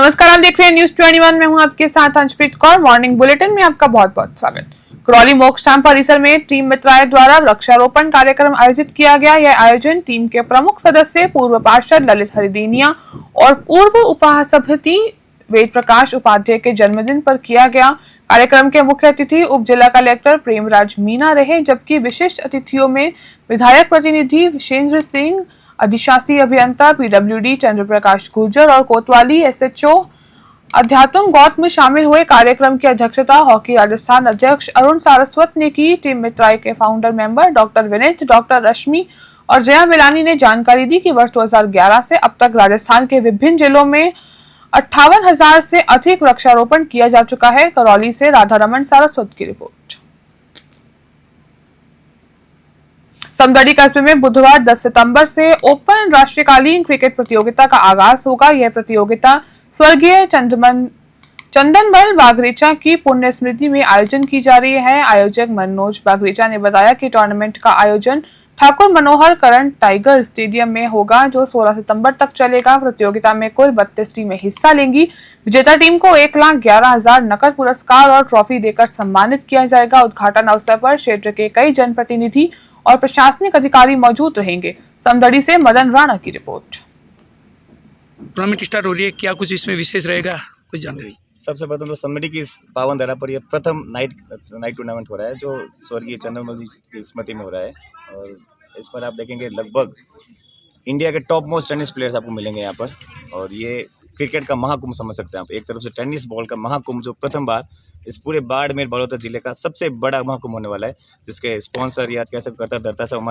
नमस्कार, आप देख रहे हैं न्यूज 21। में हूं आपके साथ अंशप्रीत कौर। मॉर्निंग बुलेटिन में आपका बहुत बहुत स्वागत। करौली मोक्षधाम परिसर में टीम मित्राय द्वारा वृक्षारोपण कार्यक्रम आयोजित किया गया। यह आयोजन टीम के प्रमुख सदस्य पूर्व पार्षद ललित हरिदीनिया और पूर्व उपसभापति वेद प्रकाश उपाध्याय के जन्मदिन पर किया गया। कार्यक्रम के मुख्य अतिथि उप जिला कलेक्टर प्रेमराज मीना रहे, जबकि विशिष्ट अतिथियों में विधायक प्रतिनिधि विशेंद्र सिंह, अधिशासी अभियंता पीडब्ल्यूडी चंद्र प्रकाश गुर्जर और कोतवाली एसएचओ अध्यात्म गौतम शामिल हुए। कार्यक्रम की अध्यक्षता हॉकी राजस्थान अध्यक्ष अरुण सारस्वत ने की। टीम मित्राय के founder member doctor Vineet, doctor Rashmi और जया मिलानी ने जानकारी दी कि वर्ष 2011 से अब तक राजस्थान के विभिन्न जिलों में 58,000 से अधिक वृक्षारोपण किया जा चुका है। करौली से राधारमण सारस्वत की रिपोर्ट। समदड़ी कस्बे में बुधवार 10 सितंबर से ओपन राष्ट्रीयकालीन क्रिकेट प्रतियोगिता का आगाज होगा। यह प्रतियोगिता स्वर्गीय चंदनबल बागरेचा की पुण्य स्मृति में आयोजन की जा रही है। आयोजक मनोज बागरेचा ने बताया कि टूर्नामेंट का आयोजन ठाकुर मनोहर करण टाइगर स्टेडियम में होगा, जो 16 सितंबर तक चलेगा। प्रतियोगिता में कुल 32 टीमें हिस्सा लेंगी। विजेता टीम को 1,11,000 नकद पुरस्कार और ट्रॉफी देकर सम्मानित किया जाएगा। उद्घाटन अवसर पर क्षेत्र के कई जनप्रतिनिधि और प्रशासनिक अधिकारी मौजूद रहेंगे। समदड़ी से मदन राणा की रिपोर्ट। टूर्नामेंट स्टार्ट हो रही है, क्या कुछ इसमें विशेष रहेगा, कुछ जानकारी? सबसे प्रथम तो समदड़ी की पावन धरा पर यह प्रथम नाइट टूर्नामेंट हो रहा है, जो स्वर्गीय चंद्रमल जी की स्मृति में हो रहा है। और इस पर आप देखेंगे लगभग इंडिया के टॉप मोस्ट टेनिस प्लेयर्स आपको मिलेंगे यहाँ पर। और ये क्रिकेट का महाकुंभ समझ सकते हैं आप। एक तरफ से टेनिस बॉल का महाकुंभ, जो प्रथम बार इस पूरे बाड़मेर बड़ौदा जिले का सबसे बड़ा महाकुंभ होने वाला है, जिसके स्पॉन्सर या कैसे करता धरता सब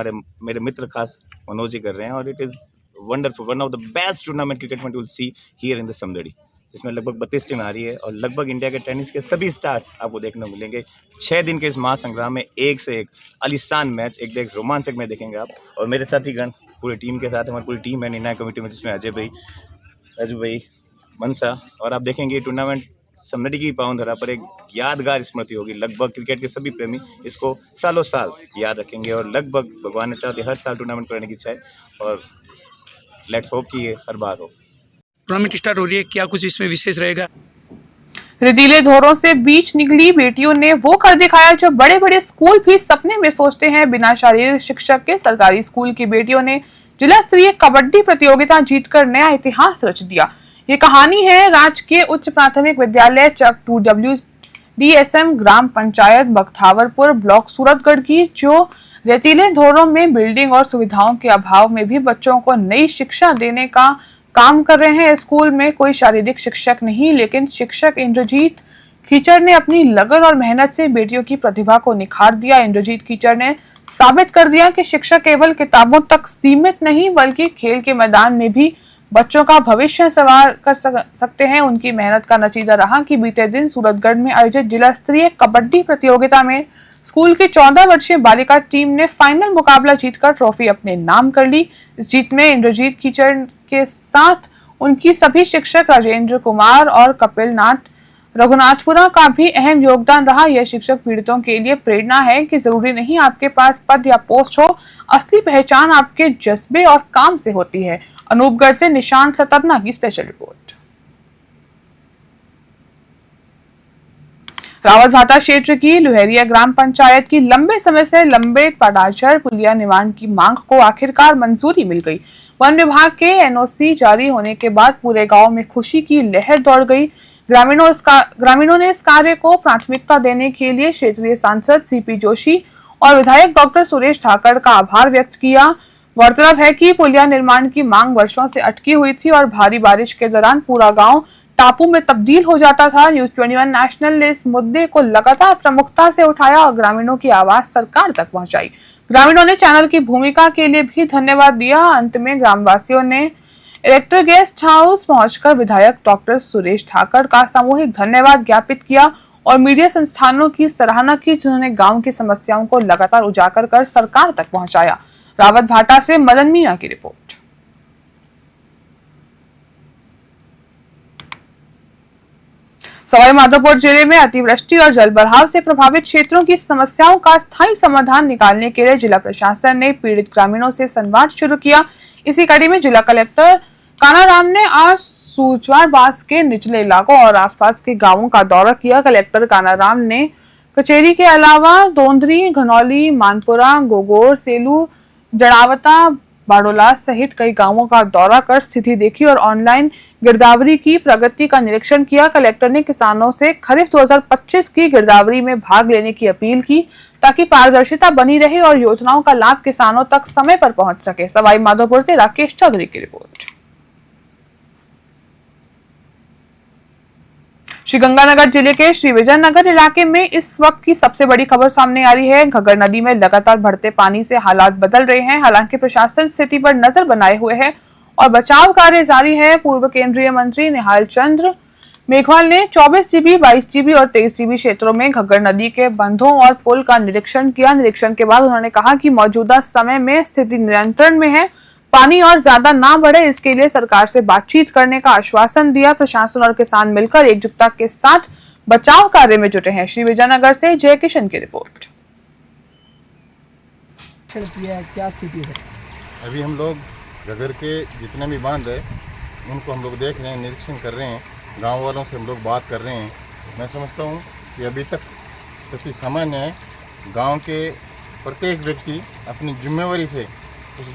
मेरे मित्र खास मनोज जी कर रहे हैं। और it is wonderful, one of the best tournament cricket में will see here in the Samdari, जिसमें लगभग 32 टीम आ रही है और लगभग इंडिया के टेनिस के सभी स्टार्स आपको देखने को मिलेंगे। 6 दिन के इस महासंग्राम में एक से एक आलीशान मैच, एक देख रोमांचक में देखेंगे आप। और मेरे साथीगण पूरी टीम के साथ, हमारी पूरी टीम है निर्णायक कमेटी में, जिसमें अजय भाई, राजू भाई, मनसा। और आप देखेंगे टूर्नामेंट समदड़ी की पावन धरा पर एक यादगार स्मृति होगी। लगभग क्रिकेट के सभी प्रेमी इसको सालों साल याद रखेंगे और लगभग भगवान ने चाहते हर साल टूर्नामेंट कराने की इच्छा है और लेट्स होप कि ये हर बार हो। टूर्नामेंट स्टार्ट हो रही है, क्या कुछ इसमें विशेष रहेगा? रेतीले धोरों से बीच निकली बेटियों ने वो कर दिखाया जो बड़े बड़े स्कूल भी सपने में सोचते हैं। बिना शारीरिक शिक्षक के सरकारी स्कूल की बेटियों ने जिला स्तरीय कबड्डी प्रतियोगिता जीतकर नया इतिहास रच दिया। ये कहानी है राजकीय उच्च प्राथमिक विद्यालय चक 2WDSM ग्राम पंचायत बख्तावरपुर ब्लॉक सूरतगढ़ की, जो रेतीले धोरों में बिल्डिंग और सुविधाओं के अभाव में भी बच्चों को नई शिक्षा देने का काम कर रहे हैं। स्कूल में कोई शारीरिक शिक्षक नहीं, लेकिन शिक्षक इंद्रजीत कीचड़ ने अपनी लगन और मेहनत से बेटियों की प्रतिभा को निखार दिया। इंद्रजीत कीचड़ ने साबित कर दिया कि शिक्षक केवल किताबों तक सीमित नहीं, बल्कि खेल के मैदान में भी बच्चों का भविष्य सवार कर सकते हैं। उनकी मेहनत का नतीजा रहा कि बीते दिन सूरतगढ़ में आयोजित जिला स्तरीय कबड्डी प्रतियोगिता में स्कूल की 14 वर्षीय बालिका टीम ने फाइनल मुकाबला जीतकर ट्रॉफी अपने नाम कर ली। इस जीत में इंद्रजीत कीचड़ के साथ उनकी सभी शिक्षक राजेंद्र कुमार और कपिल नाथ रघुनाथपुरा का भी अहम योगदान रहा। यह शिक्षक पीड़ितों के लिए प्रेरणा है कि जरूरी नहीं आपके पास पद या पोस्ट हो, असली पहचान आपके जज्बे और काम से होती है। अनूपगढ़ से निशांत सतरना की स्पेशल रिपोर्ट। रावतभाटा क्षेत्र की लुहेरिया ग्राम पंचायत की लंबे समय से लंबित पडाचर पुलिया निर्माण की मांग को आखिरकार मंजूरी मिल गई। वन विभाग के एनओसी जारी होने के बाद पूरे गांव में खुशी की लहर दौड़ गई। ग्रामीणों ने इस कार्य को प्राथमिकता देने के लिए क्षेत्रीय सांसद सीपी जोशी और विधायक डॉक्टर सुरेश ठाकर का आभार व्यक्त किया। गौरतलब है कि पुलिया निर्माण की मांग वर्षों से अटकी हुई थी और भारी बारिश के दौरान पूरा गांव टापू में तब्दील हो जाता था। न्यूज 21 नेशनल ने इस मुद्दे को लगातार प्रमुखता से उठाया और ग्रामीणों की आवाज सरकार तक पहुंचाई। ग्रामीणों ने चैनल की भूमिका के लिए भी धन्यवाद दिया। अंत में ग्रामवासियों ने इलेक्ट्रिक गेस्ट हाउस पहुंचकर विधायक डॉक्टर सुरेश ठाकर का सामूहिक धन्यवाद ज्ञापित किया और मीडिया संस्थानों की सराहना की, जिन्होंने गांव की समस्याओं को लगातार उजागर कर सरकार तक पहुंचाया। रावतभाटा से मदन मीना की रिपोर्ट। सवाईमाधोपुर जिले में अतिवृष्टि और जलभराव से प्रभावित क्षेत्रों की समस्याओं का स्थायी समाधान निकालने के लिए जिला प्रशासन ने पीड़ित ग्रामीणों से संवाद शुरू किया। इसी कड़ी में जिला कलेक्टर कानाराम ने आज सूचवारबास के निचले इलाकों और आसपास के गांवों का दौरा किया। कलेक्टर कानाराम ने कचेरी के अलावा दोंदरी, घनौली, मानपुरा, गोगोर, सेलू, जड़ावता, बाड़ोला सहित कई गांवों का दौरा कर स्थिति देखी और ऑनलाइन गिरदावरी की प्रगति का निरीक्षण किया। कलेक्टर ने किसानों से खरीफ 2025 की गिरदावरी में भाग लेने की अपील की ताकि पारदर्शिता बनी रहे और योजनाओं का लाभ किसानों तक समय पर पहुंच सके। सवाई माधोपुर से राकेश चौधरी की रिपोर्ट। श्रीगंगानगर जिले के श्री विजय नगर इलाके में इस वक्त की सबसे बड़ी खबर सामने आ रही है। घग्गर नदी में लगातार बढ़ते पानी से हालात बदल रहे हैं। हालांकि प्रशासन स्थिति पर नजर बनाए हुए है और बचाव कार्य जारी है। पूर्व केंद्रीय मंत्री निहाल चंद्र मेघवाल ने 24 जीबी, 22 जीबी और 23 जीबी क्षेत्रों में घग्गर नदी के बंधों और पुल का निरीक्षण किया। निरीक्षण के बाद उन्होंने कहा कि मौजूदा समय में स्थिति नियंत्रण में है, पानी और ज्यादा ना बढ़े इसके लिए सरकार से बातचीत करने का आश्वासन दिया। प्रशासन और किसान मिलकर एकजुटता के साथ बचाव कार्य में जुटे हैं। श्री विजयनगर से जय किशन की रिपोर्ट। क्या स्थिति है? अभी हम लोग घग्गर के जितने भी बांध है उनको हम लोग देख रहे हैं, निरीक्षण कर रहे हैं, गांव वालों से हम लोग बात कर रहे हैं। मैं समझता हूं कि अभी तक स्थिति सामान्य है। गांव के प्रत्येक व्यक्ति अपनी जिम्मेवारी से उस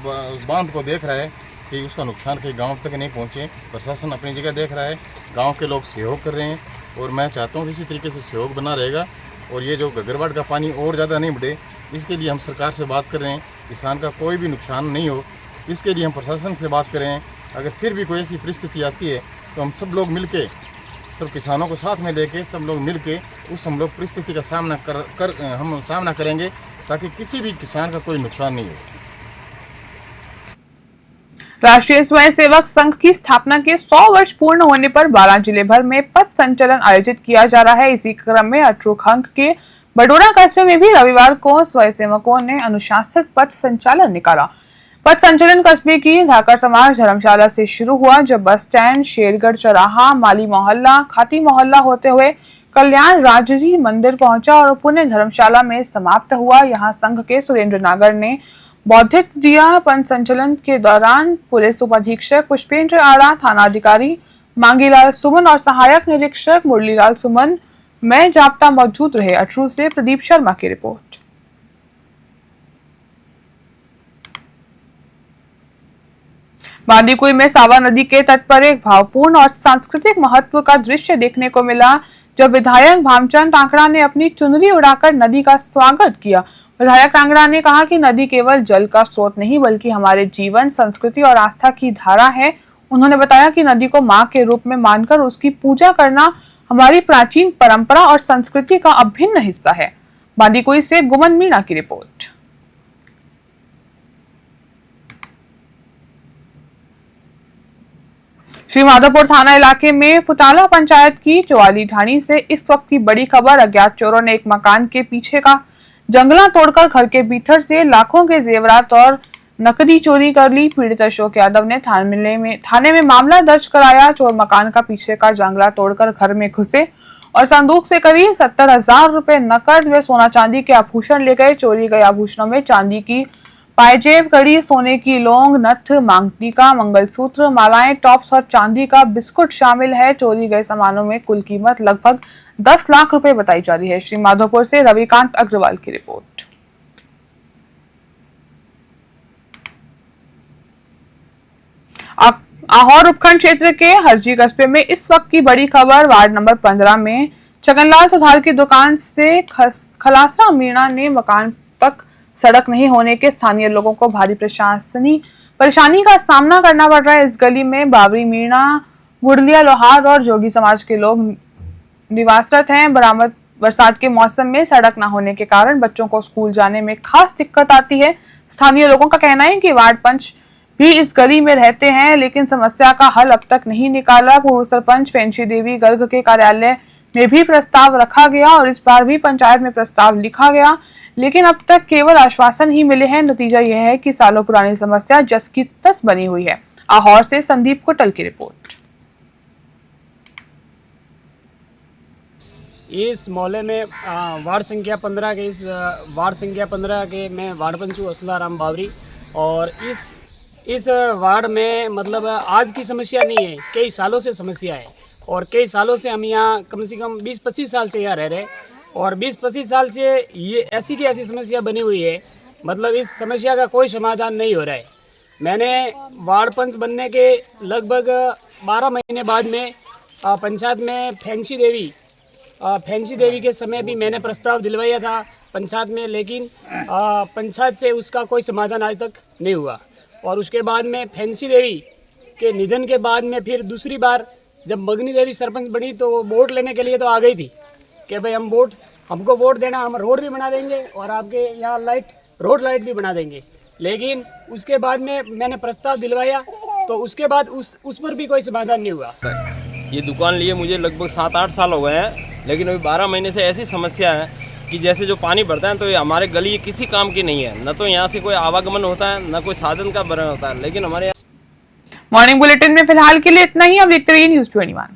बांध को देख रहा है कि उसका नुकसान कहीं गांव तक नहीं पहुंचे। प्रशासन अपनी जगह देख रहा है, गांव के लोग सहयोग कर रहे हैं और मैं चाहता हूं इसी तरीके से सहयोग बना रहेगा और ये जो घग्गरबाड़ का पानी और ज़्यादा नहीं बढ़े इसके लिए हम सरकार से बात कर रहे हैं। किसान का कोई भी नुकसान नहीं हो इसके लिए हम प्रशासन से बात कर रहे हैं। अगर फिर भी कोई ऐसी परिस्थिति आती है तो हम सब लोग मिलके, सब किसानों को साथ में लेके सब लोग मिलके हम लोग परिस्थिति का सामना हम सामना करेंगे ताकि किसी भी किसान का कोई नुकसान नहीं हो। राष्ट्रीय स्वयंसेवक संघ की स्थापना के 100 वर्ष पूर्ण होने पर 12 जिले भर में पथ संचलन आयोजित किया जा रहा है। इसी क्रम में अटरूखंग के बडोरा कस्बे में भी रविवार को स्वयंसेवकों ने अनुशासित पथ संचालन निकाला। पथ संचलन कस्बे की धाकर समाज धर्मशाला से शुरू हुआ, जब बस स्टैंड, शेरगढ़ चौराहा, माली मोहल्ला, खाती मोहल्ला होते हुए कल्याण राजजी मंदिर पहुंचा और पुणे धर्मशाला में समाप्त हुआ। यहाँ संघ के सुरेंद्र नागर ने बौद्धिक दिया। पथ संचलन के दौरान पुलिस उपाधीक्षक पुष्पेंद्र आड़ा, थानाधिकारी मांगीलाल सुमन और सहायक निरीक्षक मुरलीलाल सुमन में जाप्ता मौजूद रहे। अटरू से प्रदीप शर्मा की रिपोर्ट। बांदीकुई में सावा नदी के तट पर एक भावपूर्ण और सांस्कृतिक महत्व का दृश्य देखने को मिला, जब विधायक भामचंद टांकड़ा ने अपनी चुनरी उड़ाकर नदी का स्वागत किया। विधायक टांकड़ा ने कहा कि नदी केवल जल का स्रोत नहीं बल्कि हमारे जीवन, संस्कृति और आस्था की धारा है। उन्होंने बताया कि नदी को मां के रूप में मानकर उसकी पूजा करना हमारी प्राचीन परंपरा और संस्कृति का अभिन्न हिस्सा है। बांदीकुई से गुमन मीणा की रिपोर्ट। श्री माधोपुर थाना इलाके में फुटाला पंचायत की चौवाली ढाणी से इस वक्त की बड़ी खबर। अज्ञात चोरों ने एक मकान के पीछे का जंगला तोड़कर घर के भीतर से लाखों के जेवरात और नकदी चोरी कर ली। पीड़ित अशोक यादव ने थाने में मामला दर्ज कराया। चोर मकान का पीछे का जंगला तोड़कर घर में घुसे और संदूक से करीब 70,000 रुपए नकद व सोना चांदी के आभूषण ले गए। चोरी गए आभूषणों में चांदी की पायजेब, कड़ी, सोने की लौंग, नथ, मांगटिका, मंगलसूत्र, मालाएं, टॉप्स और चांदी का बिस्कुट शामिल है। चोरी गए सामानों में कुल कीमत लगभग 10 लाख रुपए बताई जा रही है। श्री माधोपुर से रविकांत अग्रवाल की रिपोर्ट। आहोर उपखंड क्षेत्र के हरजी कस्बे में इस वक्त की बड़ी खबर। वार्ड नंबर 15 में छगनलाल सुथार की दुकान से खलासा मीणा ने मकान तक सड़क नहीं होने के स्थानीय लोगों को भारी परेशानी का सामना करना पड़ रहा है। इस गली में बाबरी मीणा, गुड़लिया लोहार और जोगी समाज के लोग निवासरत हैं। बरसात के मौसम में सड़क न होने के कारण बच्चों को स्कूल जाने में खास दिक्कत आती है। स्थानीय लोगों का कहना है कि वार्ड पंच भी इस गली में रहते हैं लेकिन समस्या का हल अब तक नहीं निकाला। पूर्व सरपंच फेंशी देवी गर्ग के कार्यालय में भी प्रस्ताव रखा गया और इस बार भी पंचायत में प्रस्ताव लिखा गया लेकिन अब तक केवल आश्वासन ही मिले हैं। नतीजा यह है कि सालों पुरानी समस्या जस की तस बनी हुई है। आहोर से संदीप कोटल की रिपोर्ट। इस मोहल्ले में वार्ड संख्या 15 के मैं वार्ड पंच हूँ असलाराम बावरी और इस इस वार्ड में मतलब आज की समस्या नहीं है, कई सालों से समस्या है। और कई सालों से हम यहाँ कम से कम 20-25 साल से यहाँ रह रहे हैं। और 20-25 साल से ये ऐसी की ऐसी समस्या बनी हुई है, मतलब इस समस्या का कोई समाधान नहीं हो रहा है। मैंने वार्ड पंच बनने के लगभग 12 महीने बाद में पंचायत में फैंसी देवी के समय भी मैंने प्रस्ताव दिलवाया था पंचायत में, लेकिन पंचायत से उसका कोई समाधान आज तक नहीं हुआ। और उसके बाद में फैंसी देवी के निधन के बाद में फिर दूसरी बार जब मगनी देवी सरपंच बनी तो वो वोट लेने के लिए तो आ गई थी कि भाई हमको वोट देना, हम रोड भी बना देंगे और आपके यहाँ रोड लाइट भी बना देंगे। लेकिन उसके बाद में मैंने प्रस्ताव दिलवाया तो उसके बाद उस पर भी कोई समाधान नहीं हुआ। ये दुकान लिए मुझे लगभग 7-8 साल हो गए हैं, लेकिन अभी 12 महीने से ऐसी समस्या है कि जैसे जो पानी भरता है तो ये हमारे गली किसी काम की नहीं है। न तो यहाँ से कोई आवागमन होता है, न कोई साधन का भरण होता है। लेकिन हमारे मॉर्निंग बुलेटिन में फिलहाल के लिए इतना ही। अब देखते रहिए न्यूज़ 21।